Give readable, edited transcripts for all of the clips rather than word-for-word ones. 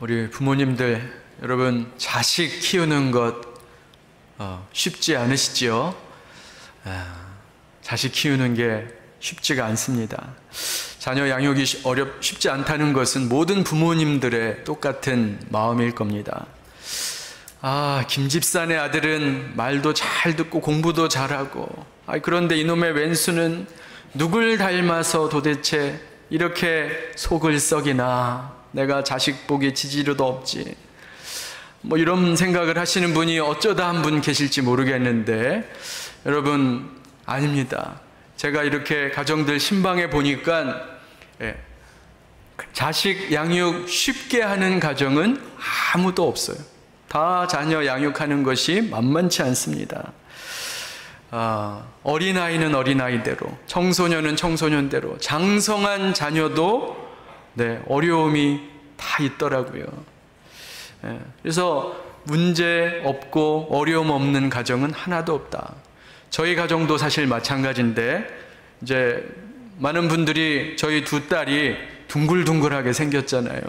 우리 부모님들, 여러분 자식 키우는 것 쉽지 않으시지요? 자식 키우는 게 쉽지가 않습니다. 자녀 양육이 쉽지 않다는 것은 모든 부모님들의 똑같은 마음일 겁니다. 김집사네 아들은 말도 잘 듣고 공부도 잘하고, 그런데 이놈의 왼수는 누굴 닮아서 도대체 이렇게 속을 썩이나, 내가 자식 보기 지지료도 없지, 이런 생각을 하시는 분이 어쩌다 한 분 계실지 모르겠는데, 여러분 아닙니다. 제가 이렇게 가정들 신방에 보니까 자식 양육 쉽게 하는 가정은 아무도 없어요. 다 자녀 양육하는 것이 만만치 않습니다. 어린아이는 어린아이대로, 청소년은 청소년대로, 장성한 자녀도 어려움이 다 있더라고요. 그래서 문제 없고 어려움 없는 가정은 하나도 없다. 저희 가정도 사실 마찬가지인데, 이제 많은 분들이 저희 두 딸이 둥글둥글하게 생겼잖아요.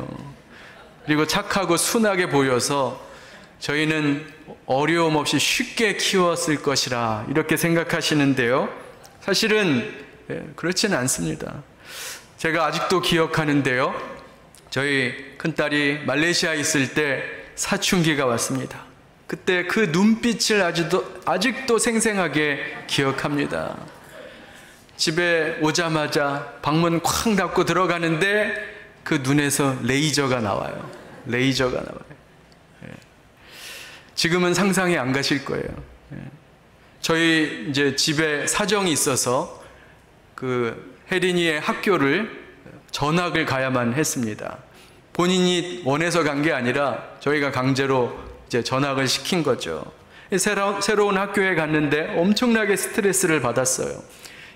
그리고 착하고 순하게 보여서 저희는 어려움 없이 쉽게 키웠을 것이라 이렇게 생각하시는데요, 사실은 그렇지는 않습니다. 제가 아직도 기억하는데요, 저희 큰딸이 말레이시아에 있을 때 사춘기가 왔습니다. 그때 그 눈빛을 아직도 생생하게 기억합니다. 집에 오자마자 방문 쾅 닫고 들어가는데 그 눈에서 레이저가 나와요. 레이저가 나와요. 지금은 상상이 안 가실 거예요. 저희 이제 집에 사정이 있어서 그 혜린이의 학교를 전학을 가야만 했습니다. 본인이 원해서 간 게 아니라 저희가 강제로 이제 전학을 시킨 거죠. 새로운 학교에 갔는데 엄청나게 스트레스를 받았어요.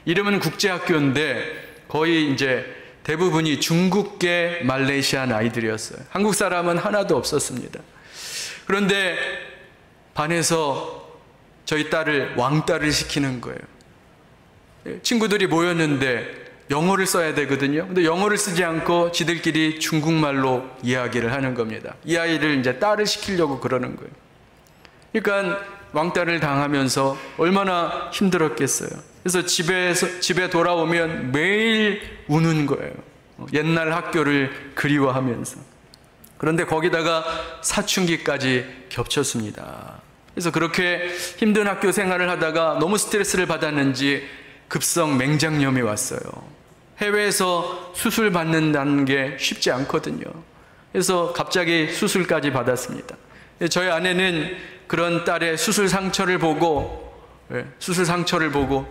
이름은 국제학교인데 거의 이제 대부분이 중국계 말레이시안 아이들이었어요. 한국 사람은 하나도 없었습니다. 그런데 반에서 저희 딸을 왕따를 시키는 거예요. 친구들이 모였는데 영어를 써야 되거든요. 근데 영어를 쓰지 않고 지들끼리 중국말로 이야기를 하는 겁니다. 이 아이를 이제 딸을 시키려고 그러는 거예요. 그러니까 왕따를 당하면서 얼마나 힘들었겠어요. 그래서 집에 돌아오면 매일 우는 거예요. 옛날 학교를 그리워하면서. 그런데 거기다가 사춘기까지 겹쳤습니다. 그래서 그렇게 힘든 학교 생활을 하다가 너무 스트레스를 받았는지 급성 맹장염이 왔어요. 해외에서 수술 받는다는 게 쉽지 않거든요. 그래서 갑자기 수술까지 받았습니다. 저희 아내는 그런 딸의 수술 상처를 보고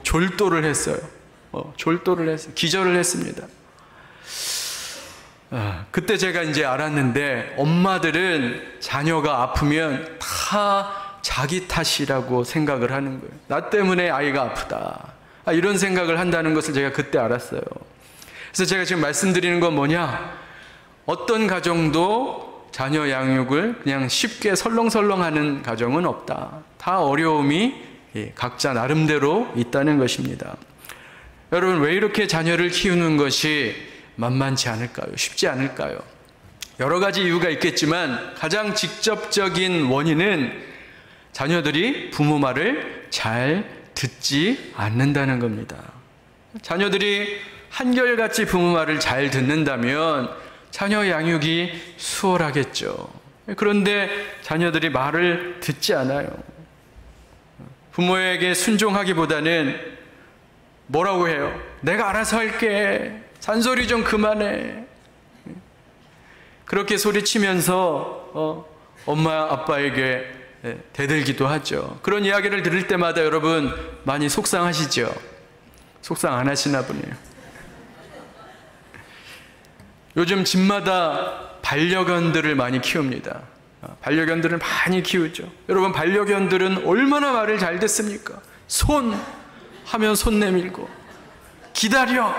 졸도를 했어요. 졸도를 했어요. 기절을 했습니다. 그때 제가 이제 알았는데, 엄마들은 자녀가 아프면 다 자기 탓이라고 생각을 하는 거예요. 나 때문에 아이가 아프다, 이런 생각을 한다는 것을 제가 그때 알았어요. 그래서 제가 지금 말씀드리는 건 뭐냐, 어떤 가정도 자녀 양육을 그냥 쉽게 설렁설렁하는 가정은 없다. 다 어려움이 각자 나름대로 있다는 것입니다. 여러분, 왜 이렇게 자녀를 키우는 것이 만만치 않을까요? 쉽지 않을까요? 여러 가지 이유가 있겠지만 가장 직접적인 원인은 자녀들이 부모 말을 잘 듣지 않는다는 겁니다. 자녀들이 한결같이 부모 말을 잘 듣는다면 자녀 양육이 수월하겠죠. 그런데 자녀들이 말을 듣지 않아요. 부모에게 순종하기보다는 뭐라고 해요? 내가 알아서 할게. 잔소리 좀 그만해. 그렇게 소리치면서 엄마 아빠에게 대들기도 하죠. 그런 이야기를 들을 때마다 여러분 많이 속상하시죠? 속상 안 하시나 보네요. 요즘 집마다 반려견들을 많이 키웁니다. 반려견들을 많이 키우죠. 여러분, 반려견들은 얼마나 말을 잘 듣습니까? 손 하면 손 내밀고, 기다려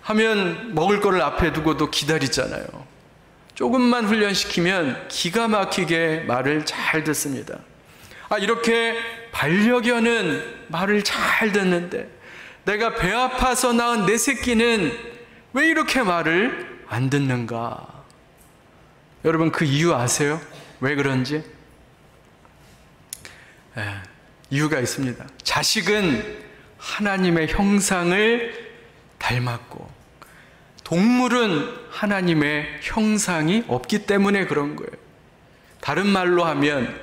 하면 먹을 거를 앞에 두고도 기다리잖아요. 조금만 훈련시키면 기가 막히게 말을 잘 듣습니다. 이렇게 반려견은 말을 잘 듣는데 내가 배 아파서 낳은 내 새끼는 왜 이렇게 말을 안 듣는가? 여러분 그 이유 아세요? 왜 그런지? 이유가 있습니다. 자식은 하나님의 형상을 닮았고 동물은 하나님의 형상이 없기 때문에 그런 거예요. 다른 말로 하면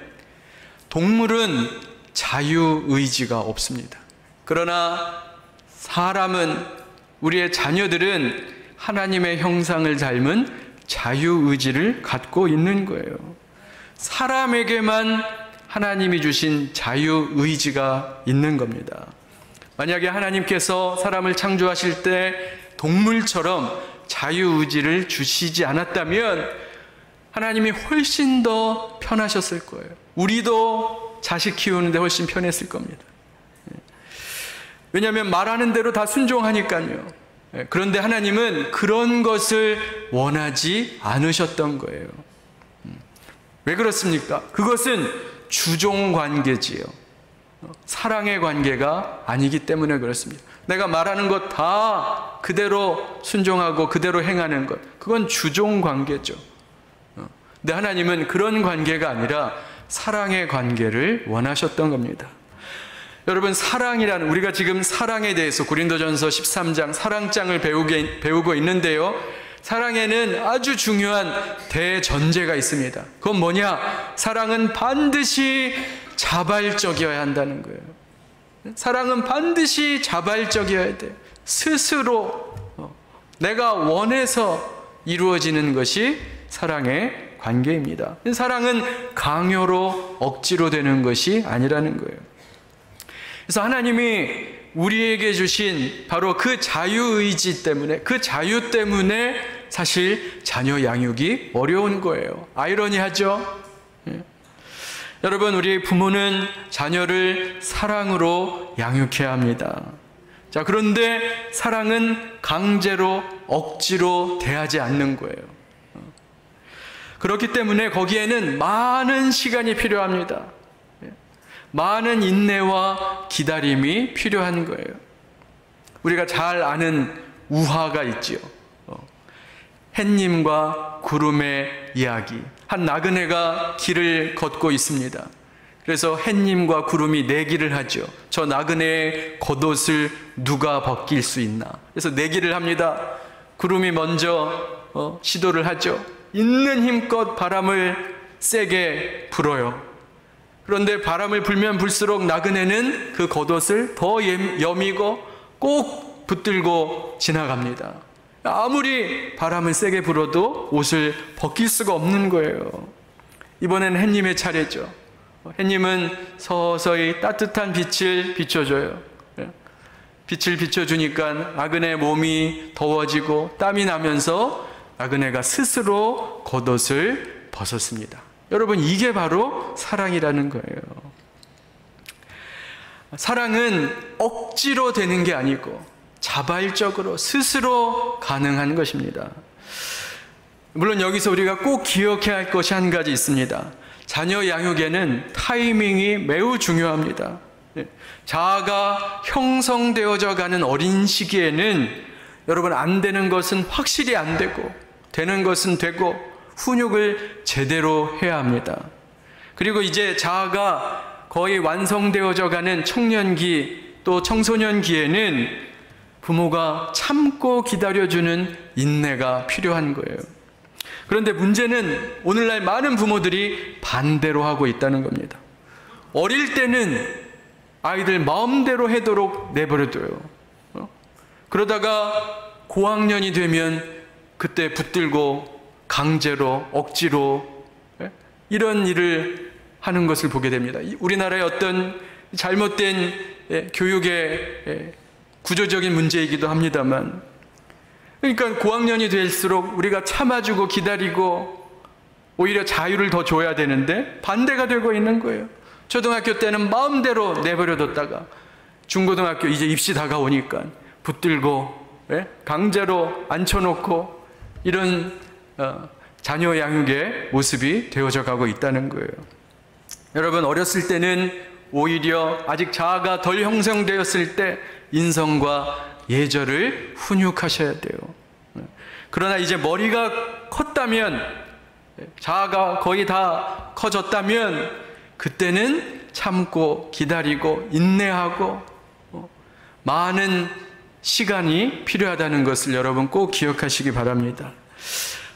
동물은 자유의지가 없습니다. 그러나 사람은, 우리의 자녀들은 하나님의 형상을 닮은 자유의지를 갖고 있는 거예요. 사람에게만 하나님이 주신 자유의지가 있는 겁니다. 만약에 하나님께서 사람을 창조하실 때 동물처럼 자유의지를 주시지 않았다면 하나님이 훨씬 더 편하셨을 거예요. 우리도 자식 키우는데 훨씬 편했을 겁니다. 왜냐하면 말하는 대로 다 순종하니까요. 그런데 하나님은 그런 것을 원하지 않으셨던 거예요. 왜 그렇습니까? 그것은 주종 관계지요. 사랑의 관계가 아니기 때문에 그렇습니다. 내가 말하는 것 다 그대로 순종하고 그대로 행하는 것, 그건 주종 관계죠. 근데 하나님은 그런 관계가 아니라 사랑의 관계를 원하셨던 겁니다. 여러분, 사랑이라는, 우리가 지금 사랑에 대해서 고린도전서 13장 사랑장을 배우고 있는데요, 사랑에는 아주 중요한 대전제가 있습니다. 그건 뭐냐? 사랑은 반드시 자발적이어야 한다는 거예요. 사랑은 반드시 자발적이어야 돼요. 스스로 내가 원해서 이루어지는 것이 사랑의 관계입니다. 사랑은 강요로, 억지로 되는 것이 아니라는 거예요. 그래서 하나님이 우리에게 주신 바로 그 자유의지 때문에, 그 자유 때문에 사실 자녀 양육이 어려운 거예요. 아이러니하죠? 여러분, 우리 부모는 자녀를 사랑으로 양육해야 합니다. 자, 그런데 사랑은 강제로, 억지로 대하지 않는 거예요. 그렇기 때문에 거기에는 많은 시간이 필요합니다. 많은 인내와 기다림이 필요한 거예요. 우리가 잘 아는 우화가 있지요. 햇님과 구름의 이야기. 한 나그네가 길을 걷고 있습니다. 그래서 햇님과 구름이 내기를 하죠. 저 나그네의 겉옷을 누가 벗길 수 있나. 그래서 내기를 합니다. 구름이 먼저 시도를 하죠. 있는 힘껏 바람을 세게 불어요. 그런데 바람을 불면 불수록 나그네는 그 겉옷을 더 여미고 꼭 붙들고 지나갑니다. 아무리 바람을 세게 불어도 옷을 벗길 수가 없는 거예요. 이번엔 햇님의 차례죠. 햇님은 서서히 따뜻한 빛을 비춰줘요. 빛을 비춰주니까 나그네 몸이 더워지고 땀이 나면서 나그네가 스스로 겉옷을 벗었습니다. 여러분, 이게 바로 사랑이라는 거예요. 사랑은 억지로 되는 게 아니고 자발적으로 스스로 가능한 것입니다. 물론 여기서 우리가 꼭 기억해야 할 것이 한 가지 있습니다. 자녀 양육에는 타이밍이 매우 중요합니다. 자아가 형성되어져 가는 어린 시기에는 여러분, 안 되는 것은 확실히 안 되고 되는 것은 되고 훈육을 제대로 해야 합니다. 그리고 이제 자아가 거의 완성되어져 가는 청년기 또 청소년기에는 부모가 참고 기다려주는 인내가 필요한 거예요. 그런데 문제는 오늘날 많은 부모들이 반대로 하고 있다는 겁니다. 어릴 때는 아이들 마음대로 하도록 내버려둬요. 그러다가 고학년이 되면 그때 붙들고 강제로, 억지로 이런 일을 하는 것을 보게 됩니다. 우리나라의 어떤 잘못된 교육의 구조적인 문제이기도 합니다만, 그러니까 고학년이 될수록 우리가 참아주고 기다리고 오히려 자유를 더 줘야 되는데 반대가 되고 있는 거예요. 초등학교 때는 마음대로 내버려뒀다가 중고등학교 이제 입시 다가오니까 붙들고 강제로 앉혀놓고 이런 자녀 양육의 모습이 되어져 가고 있다는 거예요. 여러분, 어렸을 때는 오히려 아직 자아가 덜 형성되었을 때 인성과 예절을 훈육하셔야 돼요. 그러나 이제 머리가 컸다면 자아가 거의 다 커졌다면 그때는 참고 기다리고 인내하고 많은 시간이 필요하다는 것을 여러분 꼭 기억하시기 바랍니다.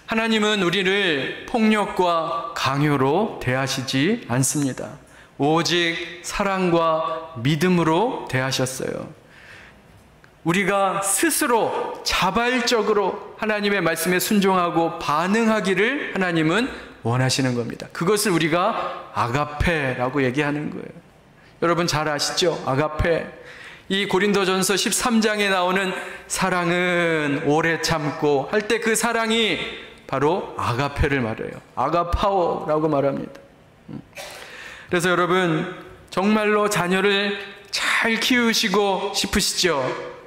하나님은 우리를 폭력과 강요로 대하시지 않습니다. 오직 사랑과 믿음으로 대하셨어요. 우리가 스스로 자발적으로 하나님의 말씀에 순종하고 반응하기를 하나님은 원하시는 겁니다. 그것을 우리가 아가페라고 얘기하는 거예요. 여러분 잘 아시죠? 아가페. 이 고린도전서 13장에 나오는 사랑은 오래 참고 할 때 그 사랑이 바로 아가페를 말해요. 아가파오라고 말합니다. 그래서 여러분 정말로 자녀를 잘 키우시고 싶으시죠?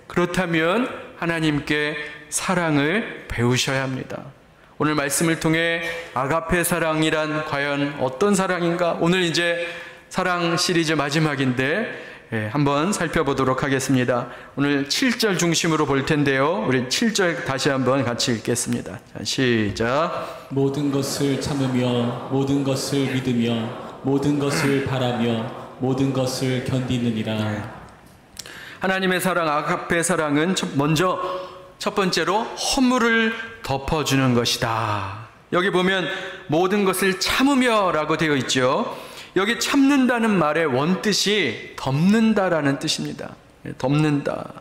그렇다면 하나님께 사랑을 배우셔야 합니다. 오늘 말씀을 통해 아가페 사랑이란 과연 어떤 사랑인가? 오늘 이제 사랑 시리즈 마지막인데 한번 살펴보도록 하겠습니다. 오늘 7절 중심으로 볼 텐데요. 우리 7절 다시 한번 같이 읽겠습니다. 자, 시작. 모든 것을 참으며 모든 것을 믿으며 모든 것을 바라며 모든 것을 견디느니라. 하나님의 사랑, 아가페 사랑은 먼저 첫 번째로 허물을 덮어주는 것이다. 여기 보면 모든 것을 참으며 라고 되어 있죠. 여기 참는다는 말의 원뜻이 덮는다라는 뜻입니다. 덮는다.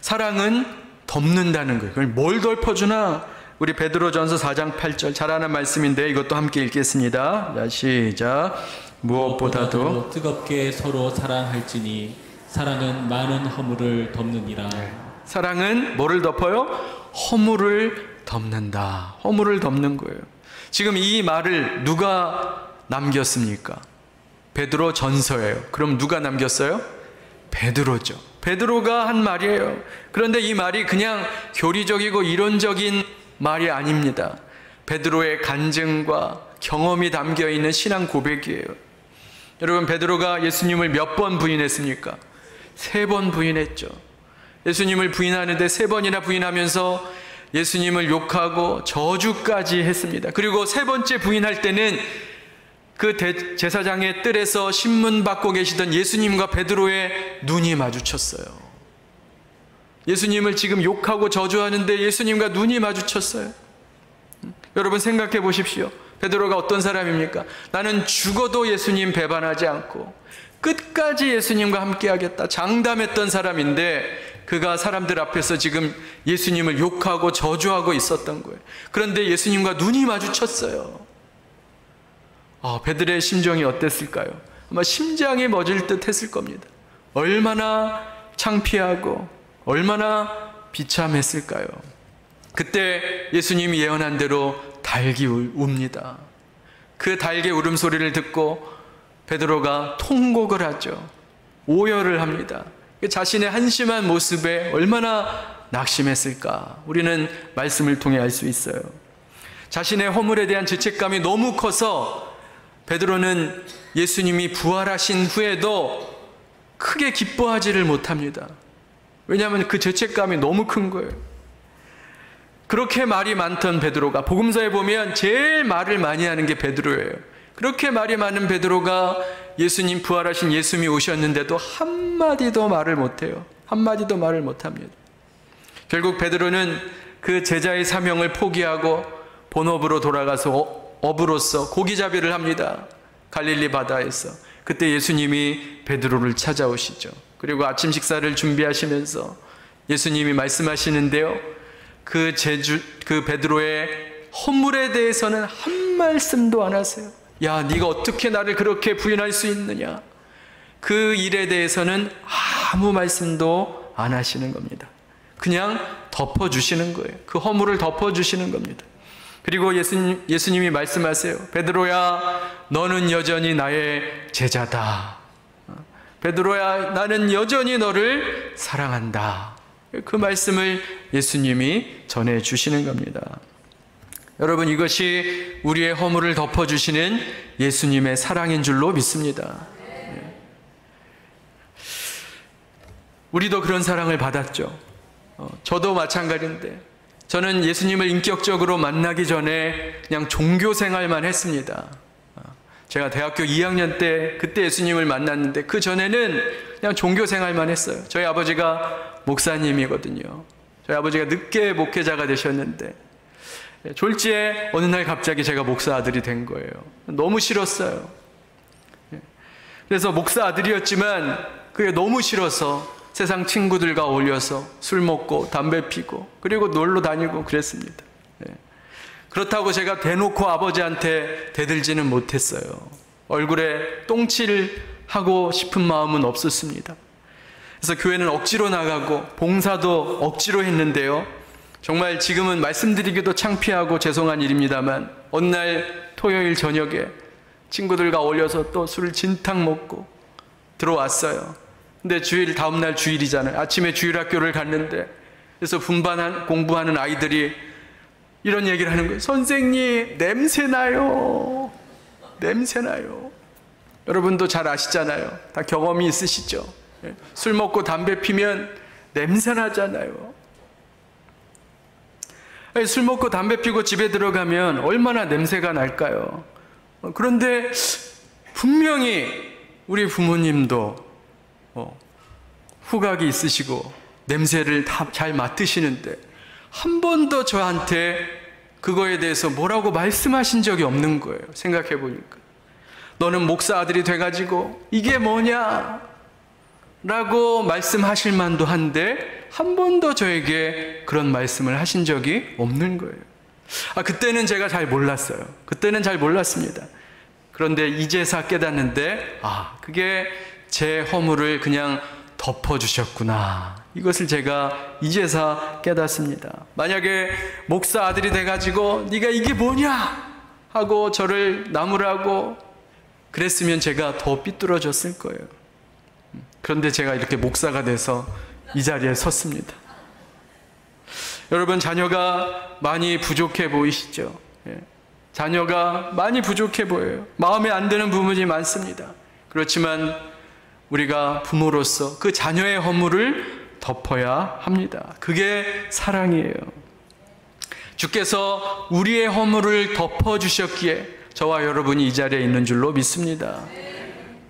사랑은 덮는다는 거예요. 그걸 뭘 덮어주나? 우리 베드로전서 4장 8절 잘 아는 말씀인데 이것도 함께 읽겠습니다. 자, 시작. 무엇보다도 뜨겁게 서로 사랑할지니 사랑은 많은 허물을 덮느니라. 사랑은 뭐를 덮어요? 허물을 덮는다. 허물을 덮는 거예요. 지금 이 말을 누가 남겼습니까? 베드로 전서예요. 그럼 누가 남겼어요? 베드로죠. 베드로가 한 말이에요. 그런데 이 말이 그냥 교리적이고 이론적인 말이 아닙니다. 베드로의 간증과 경험이 담겨 있는 신앙 고백이에요. 여러분, 베드로가 예수님을 몇 번 부인했습니까? 3번 부인했죠. 예수님을 부인하는데 3번이나 부인하면서 예수님을 욕하고 저주까지 했습니다. 그리고 3번째 부인할 때는 그 제사장의 뜰에서 신문 받고 계시던 예수님과 베드로의 눈이 마주쳤어요. 예수님을 지금 욕하고 저주하는데 예수님과 눈이 마주쳤어요. 여러분 생각해 보십시오. 베드로가 어떤 사람입니까? 나는 죽어도 예수님 배반하지 않고 끝까지 예수님과 함께 하겠다 장담했던 사람인데 그가 사람들 앞에서 지금 예수님을 욕하고 저주하고 있었던 거예요. 그런데 예수님과 눈이 마주쳤어요. 베드로의 심정이 어땠을까요? 아마 심장이 멎을 듯 했을 겁니다. 얼마나 창피하고 얼마나 비참했을까요? 그때 예수님이 예언한 대로 닭이 웁니다. 그 닭의 울음소리를 듣고 베드로가 통곡을 하죠. 오열을 합니다. 자신의 한심한 모습에 얼마나 낙심했을까? 우리는 말씀을 통해 알 수 있어요. 자신의 허물에 대한 죄책감이 너무 커서 베드로는 예수님이 부활하신 후에도 크게 기뻐하지를 못합니다. 왜냐하면 그 죄책감이 너무 큰 거예요. 그렇게 말이 많던 베드로가, 복음서에 보면 제일 말을 많이 하는 게 베드로예요. 그렇게 말이 많은 베드로가 예수님, 부활하신 예수님이 오셨는데도 한마디도 말을 못해요. 한마디도 말을 못합니다. 결국 베드로는 그 제자의 사명을 포기하고 본업으로 돌아가서 어부로서 고기잡이를 합니다. 갈릴리 바다에서. 그때 예수님이 베드로를 찾아오시죠. 그리고 아침 식사를 준비하시면서 예수님이 말씀하시는데요, 그 베드로의 허물에 대해서는 한 말씀도 안 하세요. 야, 네가 어떻게 나를 그렇게 부인할 수 있느냐? 그 일에 대해서는 아무 말씀도 안 하시는 겁니다. 그냥 덮어주시는 거예요. 그 허물을 덮어주시는 겁니다. 그리고 예수님이 말씀하세요. 베드로야, 너는 여전히 나의 제자다. 베드로야, 나는 여전히 너를 사랑한다. 그 말씀을 예수님이 전해주시는 겁니다. 여러분, 이것이 우리의 허물을 덮어주시는 예수님의 사랑인 줄로 믿습니다. 우리도 그런 사랑을 받았죠. 저도 마찬가지인데 저는 예수님을 인격적으로 만나기 전에 그냥 종교 생활만 했습니다. 제가 대학교 2학년 때 그때 예수님을 만났는데 그 전에는 그냥 종교 생활만 했어요. 저희 아버지가 목사님이거든요. 저희 아버지가 늦게 목회자가 되셨는데 졸지에 어느 날 갑자기 제가 목사 아들이 된 거예요. 너무 싫었어요. 그래서 목사 아들이었지만 그게 너무 싫어서 세상 친구들과 어울려서 술 먹고 담배 피고 그리고 놀러 다니고 그랬습니다. 그렇다고 제가 대놓고 아버지한테 대들지는 못했어요. 얼굴에 똥칠하고 싶은 마음은 없었습니다. 그래서 교회는 억지로 나가고 봉사도 억지로 했는데요. 정말 지금은 말씀드리기도 창피하고 죄송한 일입니다만 어느 날 토요일 저녁에 친구들과 어울려서 또 술을 진탕 먹고 들어왔어요. 근데 다음날 주일이잖아요. 아침에 주일학교를 갔는데 그래서 공부하는 아이들이 이런 얘기를 하는 거예요. 선생님, 냄새나요. 냄새나요. 여러분도 잘 아시잖아요. 다 경험이 있으시죠. 술 먹고 담배 피면 냄새나잖아요. 술 먹고 담배 피고 집에 들어가면 얼마나 냄새가 날까요? 그런데 분명히 우리 부모님도 후각이 있으시고 냄새를 다 잘 맡으시는데 한 번도 저한테 그거에 대해서 뭐라고 말씀하신 적이 없는 거예요. 생각해 보니까 너는 목사 아들이 돼가지고 이게 뭐냐 라고 말씀하실 만도 한데 한 번도 저에게 그런 말씀을 하신 적이 없는 거예요. 그때는 제가 잘 몰랐어요. 그때는 잘 몰랐습니다. 그런데 이제서 깨닫는데 그게 제 허물을 그냥 덮어주셨구나. 이것을 제가 이제서 깨닫습니다. 만약에 목사 아들이 돼가지고 네가 이게 뭐냐 하고 저를 나무라고 그랬으면 제가 더 삐뚤어졌을 거예요. 그런데 제가 이렇게 목사가 돼서 이 자리에 섰습니다. 여러분, 자녀가 많이 부족해 보이시죠? 자녀가 많이 부족해 보여요. 마음에 안 드는 부분이 많습니다. 그렇지만 우리가 부모로서 그 자녀의 허물을 덮어야 합니다. 그게 사랑이에요. 주께서 우리의 허물을 덮어주셨기에 저와 여러분이 이 자리에 있는 줄로 믿습니다.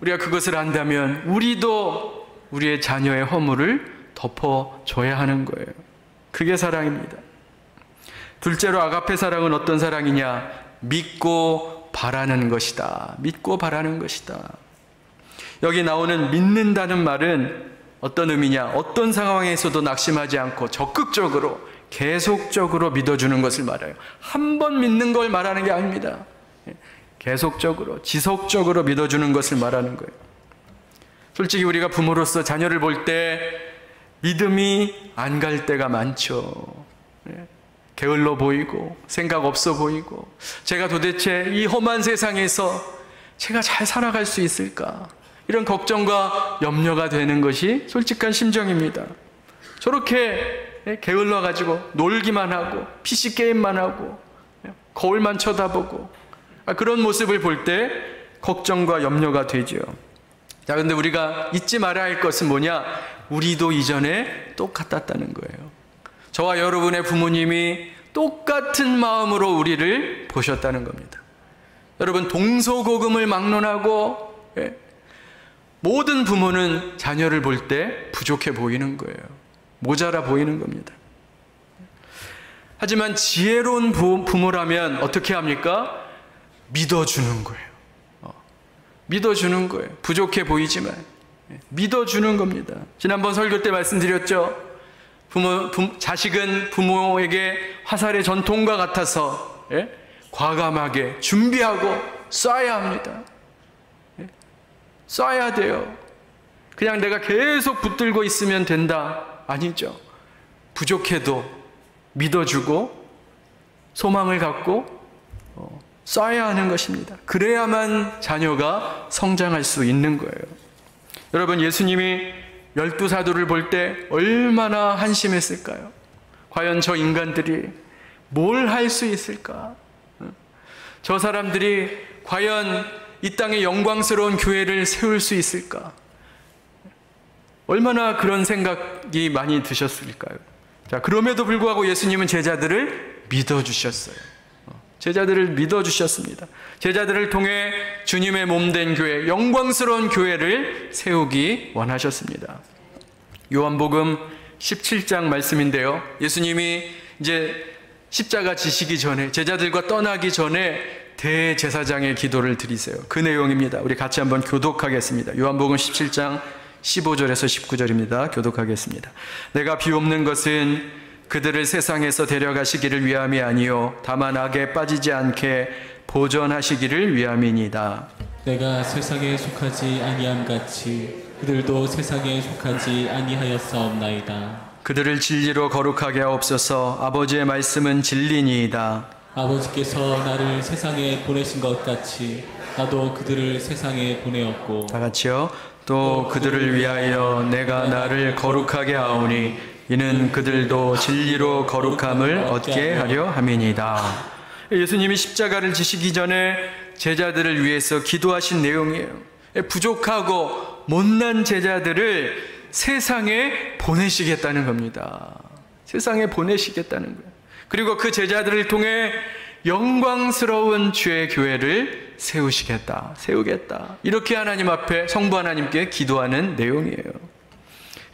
우리가 그것을 안다면 우리도 우리의 자녀의 허물을 덮어줘야 하는 거예요. 그게 사랑입니다. 둘째로 아가페 사랑은 어떤 사랑이냐? 믿고 바라는 것이다. 믿고 바라는 것이다. 여기 나오는 믿는다는 말은 어떤 의미냐? 어떤 상황에서도 낙심하지 않고 적극적으로 계속적으로 믿어주는 것을 말해요. 한 번 믿는 걸 말하는 게 아닙니다. 계속적으로 지속적으로 믿어주는 것을 말하는 거예요. 솔직히 우리가 부모로서 자녀를 볼 때 믿음이 안 갈 때가 많죠. 게을러 보이고 생각 없어 보이고 제가 도대체 이 험한 세상에서 제가 잘 살아갈 수 있을까? 이런 걱정과 염려가 되는 것이 솔직한 심정입니다. 저렇게 게을러가지고 놀기만 하고 PC 게임만 하고 거울만 쳐다보고 그런 모습을 볼 때 걱정과 염려가 되죠. 자, 근데 우리가 잊지 말아야 할 것은 뭐냐? 우리도 이전에 똑같았다는 거예요. 저와 여러분의 부모님이 똑같은 마음으로 우리를 보셨다는 겁니다. 여러분, 동서고금을 막론하고 모든 부모는 자녀를 볼 때 부족해 보이는 거예요. 모자라 보이는 겁니다. 하지만 지혜로운 부모라면 어떻게 합니까? 믿어주는 거예요. 믿어주는 거예요. 부족해 보이지만 믿어주는 겁니다. 지난번 설교 때 말씀드렸죠. 자식은 부모에게 화살의 전통과 같아서 과감하게 준비하고 쏴야 합니다. 쏴야 돼요. 그냥 내가 계속 붙들고 있으면 된다. 아니죠. 부족해도 믿어주고 소망을 갖고 쏴야 하는 것입니다. 그래야만 자녀가 성장할 수 있는 거예요. 여러분, 예수님이 12사도를 볼 때 얼마나 한심했을까요? 과연 저 인간들이 뭘 할 수 있을까? 저 사람들이 과연 이 땅에 영광스러운 교회를 세울 수 있을까? 얼마나 그런 생각이 많이 드셨을까요? 자, 그럼에도 불구하고 예수님은 제자들을 믿어주셨어요. 제자들을 믿어주셨습니다. 제자들을 통해 주님의 몸된 교회, 영광스러운 교회를 세우기 원하셨습니다. 요한복음 17장 말씀인데요. 예수님이 이제 십자가 지시기 전에, 제자들과 떠나기 전에 대제사장의 기도를 드리세요. 그 내용입니다. 우리 같이 한번 교독하겠습니다. 요한복음 17장 15절에서 19절입니다. 교독하겠습니다. 내가 비옵는 것은 그들을 세상에서 데려가시기를 위함이 아니요 다만 악에 빠지지 않게 보존하시기를 위함이니이다. 내가 세상에 속하지 아니함 같이 그들도 세상에 속하지 아니하였사옵나이다. 그들을 진리로 거룩하게 하옵소서. 아버지의 말씀은 진리니이다. 아버지께서 나를 세상에 보내신 것 같이 나도 그들을 세상에 보내었고 다 같이요. 또 그들을 위하여 내가 나를 거룩하게 하오니 이는 그들도 진리로 거룩함을 얻게 하려 함이니이다. 예수님이 십자가를 지시기 전에 제자들을 위해서 기도하신 내용이에요. 부족하고 못난 제자들을 세상에 보내시겠다는 겁니다. 세상에 보내시겠다는 거예요. 그리고 그 제자들을 통해 영광스러운 주의 교회를 세우겠다. 이렇게 하나님 앞에 성부 하나님께 기도하는 내용이에요.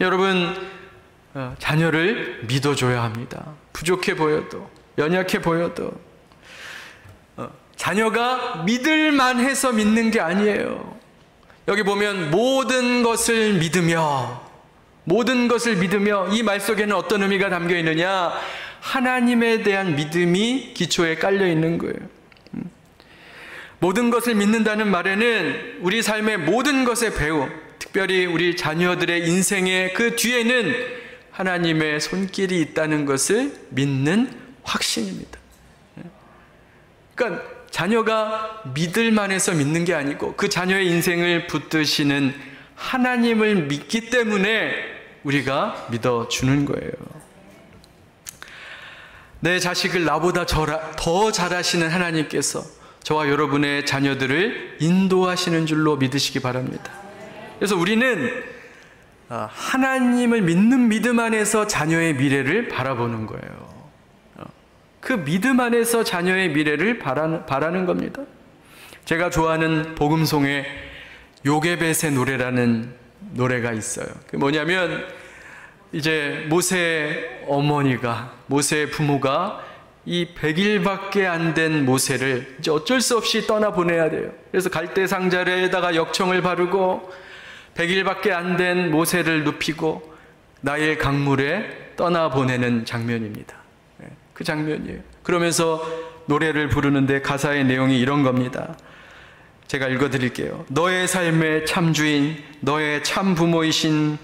여러분, 자녀를 믿어줘야 합니다. 부족해 보여도, 연약해 보여도. 자녀가 믿을만 해서 믿는 게 아니에요. 여기 보면 모든 것을 믿으며 이 말 속에는 어떤 의미가 담겨 있느냐? 하나님에 대한 믿음이 기초에 깔려 있는 거예요. 모든 것을 믿는다는 말에는 우리 삶의 모든 것의 배움, 특별히 우리 자녀들의 인생의 그 뒤에는 하나님의 손길이 있다는 것을 믿는 확신입니다. 그러니까 자녀가 믿을 만해서 믿는 게 아니고 그 자녀의 인생을 붙드시는 하나님을 믿기 때문에 우리가 믿어주는 거예요. 내 자식을 나보다 더 잘하시는 하나님께서 저와 여러분의 자녀들을 인도하시는 줄로 믿으시기 바랍니다. 그래서 우리는 하나님을 믿는 믿음 안에서 자녀의 미래를 바라보는 거예요. 그 믿음 안에서 자녀의 미래를 바라는 겁니다. 제가 좋아하는 복음송의 요게벳의 노래라는 노래가 있어요. 그게 뭐냐면 이제 모세의 어머니가, 모세의 부모가 이 100일밖에 안 된 모세를 이제 어쩔 수 없이 떠나보내야 돼요. 그래서 갈대 상자에다가 역청을 바르고 100일밖에 안 된 모세를 눕히고 나일 강물에 떠나보내는 장면입니다. 그 장면이에요. 그러면서 노래를 부르는데 가사의 내용이 이런 겁니다. 제가 읽어드릴게요. 너의 삶의 참주인, 너의 참 부모이신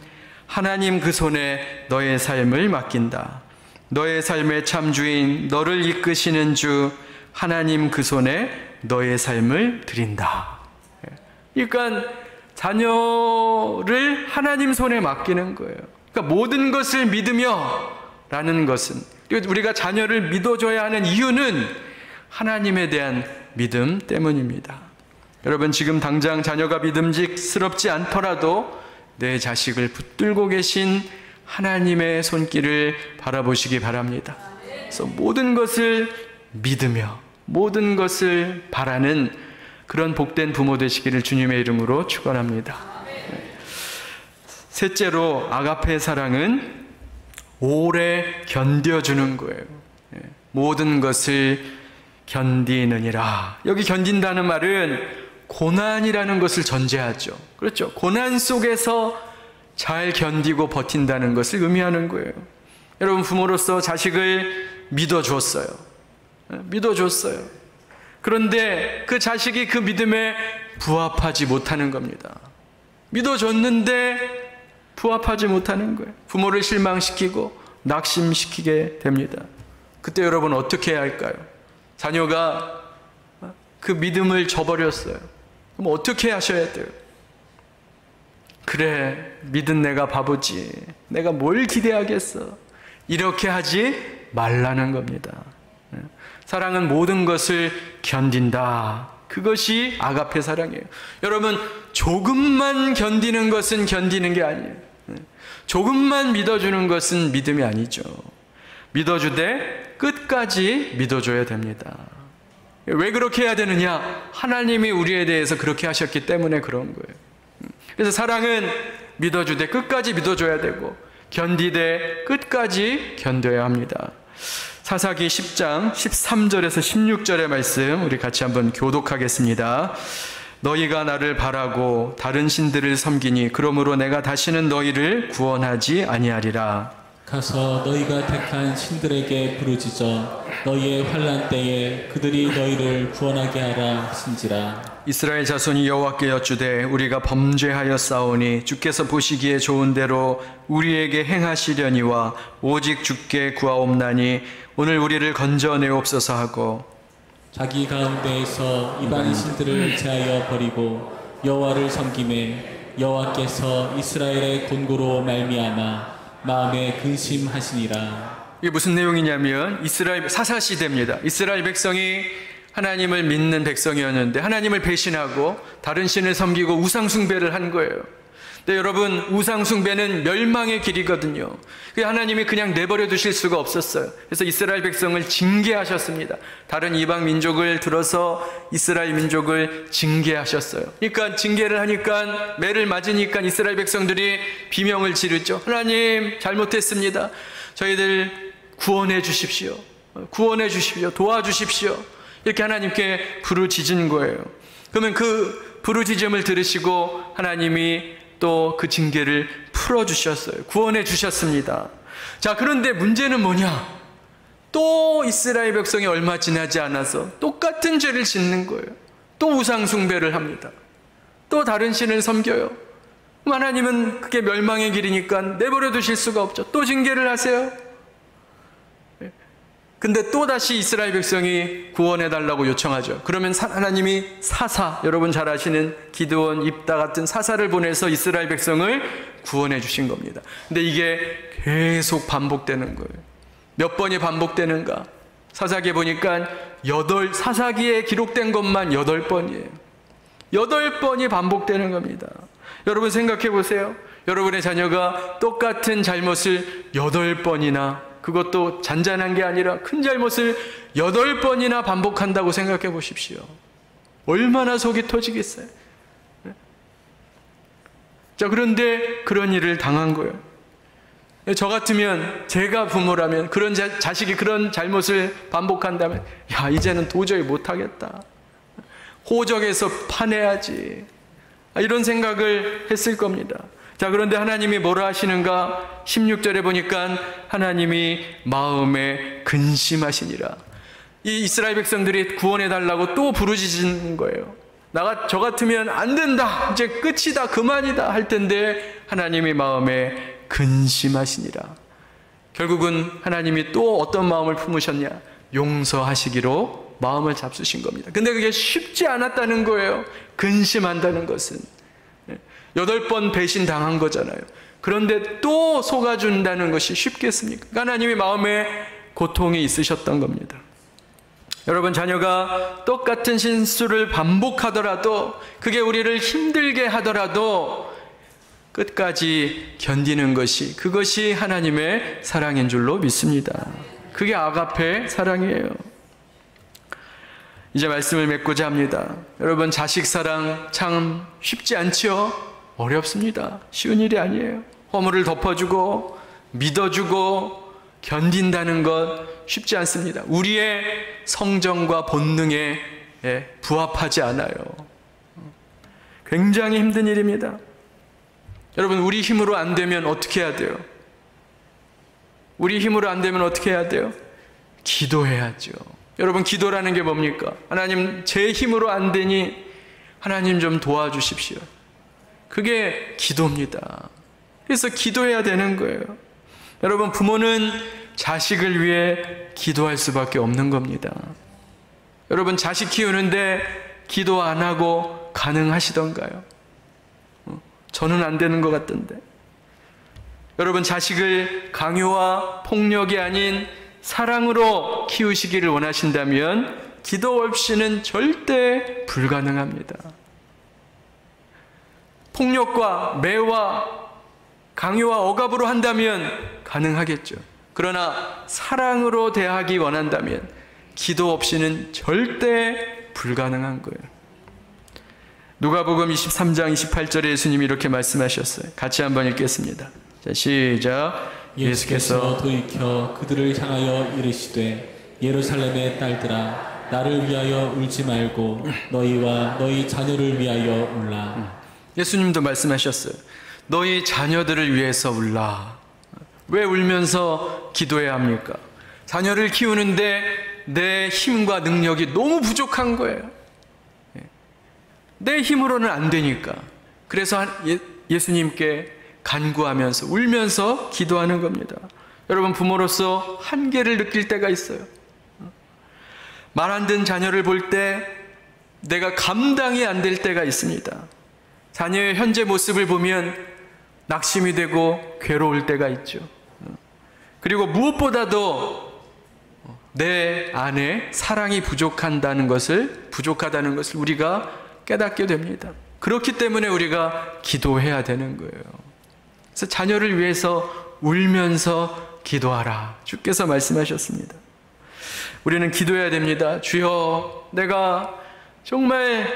하나님 그 손에 너의 삶을 맡긴다. 너의 삶의 참주인, 너를 이끄시는 주 하나님 그 손에 너의 삶을 드린다. 그러니까 자녀를 하나님 손에 맡기는 거예요. 그러니까 모든 것을 믿으며 라는 것은, 우리가 자녀를 믿어줘야 하는 이유는 하나님에 대한 믿음 때문입니다. 여러분, 지금 당장 자녀가 믿음직스럽지 않더라도 내 자식을 붙들고 계신 하나님의 손길을 바라보시기 바랍니다. 그래서 모든 것을 믿으며 모든 것을 바라는 그런 복된 부모 되시기를 주님의 이름으로 축원합니다. 셋째로, 아가페 사랑은 오래 견뎌주는 거예요. 모든 것을 견디느니라. 여기 견딘다는 말은 고난이라는 것을 전제하죠. 그렇죠? 고난 속에서 잘 견디고 버틴다는 것을 의미하는 거예요. 여러분, 부모로서 자식을 믿어줬어요. 믿어줬어요. 그런데 그 자식이 그 믿음에 부합하지 못하는 겁니다. 믿어줬는데 부합하지 못하는 거예요. 부모를 실망시키고 낙심시키게 됩니다. 그때 여러분 어떻게 해야 할까요? 자녀가 그 믿음을 저버렸어요. 그럼 어떻게 하셔야 돼요? 그래, 믿은 내가 바보지. 내가 뭘 기대하겠어. 이렇게 하지 말라는 겁니다. 사랑은 모든 것을 견딘다. 그것이 아가페 사랑이에요. 여러분, 조금만 견디는 것은 견디는 게 아니에요. 조금만 믿어주는 것은 믿음이 아니죠. 믿어주되 끝까지 믿어줘야 됩니다. 왜 그렇게 해야 되느냐? 하나님이 우리에 대해서 그렇게 하셨기 때문에 그런 거예요. 그래서 사랑은 믿어주되 끝까지 믿어줘야 되고, 견디되 끝까지 견뎌야 합니다. 사사기 10장 13절에서 16절의 말씀 우리 같이 한번 교독하겠습니다. 너희가 나를 바라고 다른 신들을 섬기니 그러므로 내가 다시는 너희를 구원하지 아니하리라. 가서 너희가 택한 신들에게 부르짖어 너희의 환난 때에 그들이 너희를 구원하게 하라 하신지라. 이스라엘 자손이 여호와께 여쭈되 우리가 범죄하여 싸우니 주께서 보시기에 좋은 대로 우리에게 행하시려니와 오직 주께 구하옵나니 오늘 우리를 건져내옵소서 하고, 자기 가운데에서 이방인 신들을 제하여 버리고 여호와를 섬김에 여호와께서 이스라엘의 곤고로 말미암아 마음에 근심하시니라. 이게 무슨 내용이냐면 이스라엘 사사 시대입니다. 이스라엘 백성이 하나님을 믿는 백성이었는데 하나님을 배신하고 다른 신을 섬기고 우상 숭배를 한 거예요. 근데 여러분, 우상 숭배는 멸망의 길이거든요. 하나님이 그냥 내버려 두실 수가 없었어요. 그래서 이스라엘 백성을 징계하셨습니다. 다른 이방 민족을 들어서 이스라엘 민족을 징계하셨어요. 그러니까 징계를 하니까, 매를 맞으니까 이스라엘 백성들이 비명을 지르죠. 하나님 잘못했습니다. 저희들 구원해 주십시오. 구원해 주십시오. 도와주십시오. 이렇게 하나님께 부르짖은 거예요. 그러면 그 부르짖음을 들으시고 하나님이 또 그 징계를 풀어주셨어요. 구원해 주셨습니다. 자, 그런데 문제는 뭐냐? 또 이스라엘 백성이 얼마 지나지 않아서 똑같은 죄를 짓는 거예요. 또 우상 숭배를 합니다. 또 다른 신을 섬겨요. 그럼 하나님은 그게 멸망의 길이니까 내버려 두실 수가 없죠. 또 징계를 하세요. 근데 또다시 이스라엘 백성이 구원해달라고 요청하죠. 그러면 하나님이 사사, 여러분 잘 아시는 기드온, 입다 같은 사사를 보내서 이스라엘 백성을 구원해 주신 겁니다. 근데 이게 계속 반복되는 거예요. 몇 번이 반복되는가? 사사기에 보니까 사사기에 기록된 것만 8번이에요. 8번이 반복되는 겁니다. 여러분 생각해 보세요. 여러분의 자녀가 똑같은 잘못을 8번이나, 그것도 잔잔한 게 아니라 큰 잘못을 8번이나 반복한다고 생각해 보십시오. 얼마나 속이 터지겠어요. 자, 그런데 그런 일을 당한 거예요. 저 같으면, 제가 부모라면, 그런 자식이 그런 잘못을 반복한다면, 야, 이제는 도저히 못하겠다. 호적에서 파내야지. 이런 생각을 했을 겁니다. 자, 그런데 하나님이 뭐라 하시는가? 16절에 보니까 하나님이 마음에 근심하시니라. 이 이스라엘 백성들이 구원해달라고 또 부르짖는 거예요. 저 같으면 안 된다, 이제 끝이다, 그만이다 할 텐데 하나님이 마음에 근심하시니라. 결국은 하나님이 또 어떤 마음을 품으셨냐? 용서하시기로 마음을 잡수신 겁니다. 근데 그게 쉽지 않았다는 거예요. 근심한다는 것은 8번 배신당한 거잖아요. 그런데 또 속아준다는 것이 쉽겠습니까? 하나님이 마음에 고통이 있으셨던 겁니다. 여러분, 자녀가 똑같은 실수를 반복하더라도, 그게 우리를 힘들게 하더라도 끝까지 견디는 것이, 그것이 하나님의 사랑인 줄로 믿습니다. 그게 아가페 사랑이에요. 이제 말씀을 맺고자 합니다. 여러분, 자식 사랑 참 쉽지 않죠? 어렵습니다. 쉬운 일이 아니에요. 허물을 덮어주고 믿어주고 견딘다는 것 쉽지 않습니다. 우리의 성정과 본능에 부합하지 않아요. 굉장히 힘든 일입니다. 여러분, 우리 힘으로 안 되면 어떻게 해야 돼요? 우리 힘으로 안 되면 어떻게 해야 돼요? 기도해야죠. 여러분, 기도라는 게 뭡니까? 하나님, 제 힘으로 안 되니 하나님 좀 도와주십시오. 그게 기도입니다. 그래서 기도해야 되는 거예요. 여러분, 부모는 자식을 위해 기도할 수밖에 없는 겁니다. 여러분, 자식 키우는데 기도 안 하고 가능하시던가요? 저는 안 되는 것 같던데. 여러분, 자식을 강요와 폭력이 아닌 사랑으로 키우시기를 원하신다면 기도 없이는 절대 불가능합니다. 폭력과 매와 강요와 억압으로 한다면 가능하겠죠. 그러나 사랑으로 대하기 원한다면 기도 없이는 절대 불가능한 거예요. 누가복음 23장 28절에 예수님이 이렇게 말씀하셨어요. 같이 한번 읽겠습니다. 자, 시작. 예수께서 돌이켜 그들을 향하여 이르시되 예루살렘의 딸들아 나를 위하여 울지 말고 너희와 너희 자녀를 위하여 울라. 예수님도 말씀하셨어요. 너희 자녀들을 위해서 울라. 왜 울면서 기도해야 합니까? 자녀를 키우는데 내 힘과 능력이 너무 부족한 거예요. 내 힘으로는 안 되니까. 그래서 예수님께 간구하면서 울면서 기도하는 겁니다. 여러분, 부모로서 한계를 느낄 때가 있어요. 말 안 듣는 자녀를 볼 때 내가 감당이 안 될 때가 있습니다. 자녀의 현재 모습을 보면 낙심이 되고 괴로울 때가 있죠. 그리고 무엇보다도 내 안에 사랑이 부족하다는 것을 우리가 깨닫게 됩니다. 그렇기 때문에 우리가 기도해야 되는 거예요. 그래서 자녀를 위해서 울면서 기도하라. 주께서 말씀하셨습니다. 우리는 기도해야 됩니다. 주여, 내가 정말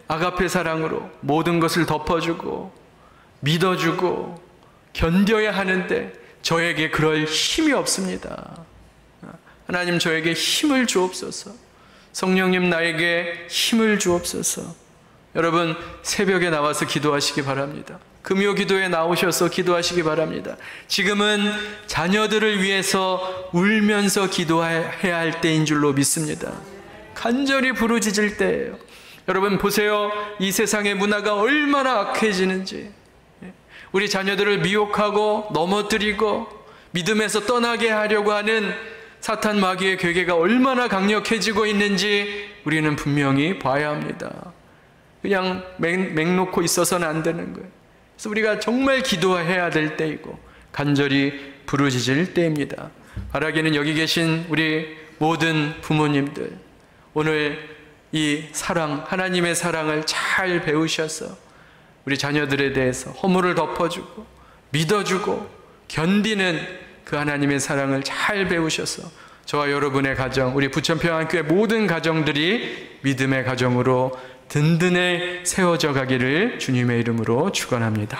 아가페 사랑으로 모든 것을 덮어주고 믿어주고 견뎌야 하는데 저에게 그럴 힘이 없습니다. 하나님, 저에게 힘을 주옵소서. 성령님, 나에게 힘을 주옵소서. 여러분, 새벽에 나와서 기도하시기 바랍니다. 금요 기도에 나오셔서 기도하시기 바랍니다. 지금은 자녀들을 위해서 울면서 기도해야 할 때인 줄로 믿습니다. 간절히 부르짖을 때예요. 여러분 보세요. 이 세상의 문화가 얼마나 악해지는지. 우리 자녀들을 미혹하고 넘어뜨리고 믿음에서 떠나게 하려고 하는 사탄 마귀의 괴계가 얼마나 강력해지고 있는지 우리는 분명히 봐야 합니다. 그냥 맹놓고 있어서는 안 되는 거예요. 그래서 우리가 정말 기도해야 될 때이고 간절히 부르짖을 때입니다. 바라기는 여기 계신 우리 모든 부모님들, 오늘 이 사랑, 하나님의 사랑을 잘 배우셔서 우리 자녀들에 대해서 허물을 덮어주고 믿어주고 견디는 그 하나님의 사랑을 잘 배우셔서 저와 여러분의 가정, 우리 부천평안교회 모든 가정들이 믿음의 가정으로 든든히 세워져 가기를 주님의 이름으로 축원합니다.